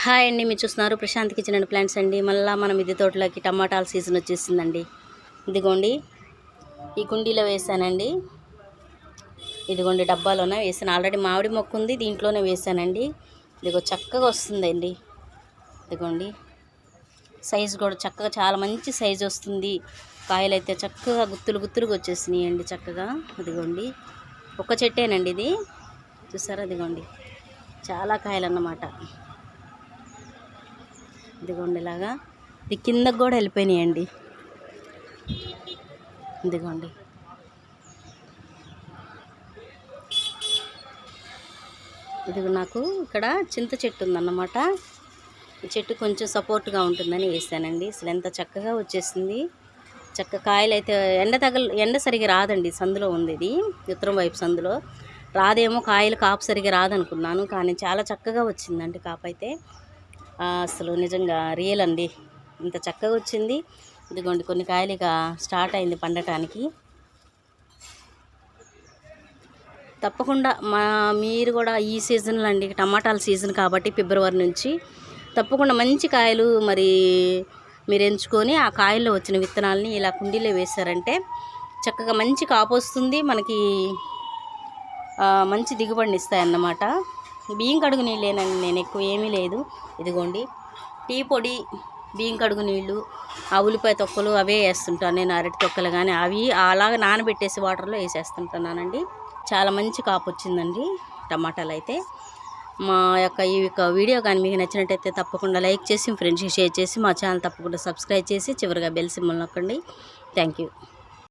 Hi అండి, మీరు చూస్తున్నారు ప్రశాంత్ కిచెన్ అండ్ ప్లాంట్స్ అండి. మళ్ళీ మన మిద్దె తోటలోకి టమాటాల సీజన్ వచ్చేసిందండి. ఇదిగోండి ఈ కుండీలో వేసానండి. ఇదిగోండి డబ్బాలోనే వేసాను. ఆల్రెడీ మామిడి మొక్క ఉంది, దీంట్లోనే వేసానండి. ఇదిగో చక్కగా వస్తుందండి. ఇదిగోండి సైజు కూడా చక్కగా చాలా మంచి సైజు వస్తుంది. కాయలు అయితే చక్కగా గుత్తులుగా వచ్చేసినాయి అండి చక్కగా. ఇదిగోండి ఒక చెట్టేనండి ఇది, చూసారా? ఇదిగోండి చాలా కాయలు అన్నమాట. ఇదిగోండి ఇలాగా ఇది కిందకు కూడా వెళ్ళిపోయినాయండి. ఇదిగోండి ఇదిగో నాకు ఇక్కడ చింత చెట్టు ఉందన్నమాట. ఈ చెట్టు కొంచెం సపోర్ట్గా ఉంటుందని వేసానండి. అసలు ఎంత చక్కగా వచ్చేసింది. చక్క కాయలు అయితే ఎండ సరిగా రాదండి. సందులో ఉంది ఇది, ఉత్తరం వైపు సందులో రాదేమో, కాయలు కాపు సరిగా రాదనుకున్నాను. కానీ చాలా చక్కగా వచ్చిందండి కాపు అయితే. అసలు నిజంగా రియల్ అండి, ఇంత చక్కగా వచ్చింది. ఇదిగోండి కొన్ని కాయలు ఇక స్టార్ట్ అయింది పండటానికి. తప్పకుండా మీరు కూడా ఈ సీజన్లో అండి, టమాటాల సీజన్ కాబట్టి ఫిబ్రవరి నుంచి తప్పకుండా మంచి కాయలు మరి మీరు ఎంచుకొని ఆ కాయల్లో వచ్చిన విత్తనాలని ఇలా కుండీలో వేశారంటే చక్కగా మంచి కాపు వస్తుంది. మనకి మంచి దిగుబడిని ఇస్తాయన్నమాట. బియ్యం కడుగు నీళ్ళేనండి, నేను ఎక్కువ ఏమీ లేదు. ఇదిగోండి టీ పొడి, బియ్యం కడుగు నీళ్ళు, ఆ ఉల్లిపాయ తొక్కలు అవే వేస్తుంటాను నేను. అరటి తొక్కలు కానీ అవి అలాగ నానబెట్టేసి వాటర్లో వేసేస్తుంటున్నానండి. చాలా మంచి కాపు వచ్చిందండి టమాటాలు అయితే. మా యొక్క ఈ యొక్క వీడియో కానీ మీకు నచ్చినట్టయితే తప్పకుండా లైక్ చేసి ఫ్రెండ్స్కి షేర్ చేసి మా ఛానల్ తప్పకుండా సబ్స్క్రైబ్ చేసి చివరిగా బెల్ సింబల్ నొక్కండి. Thank you.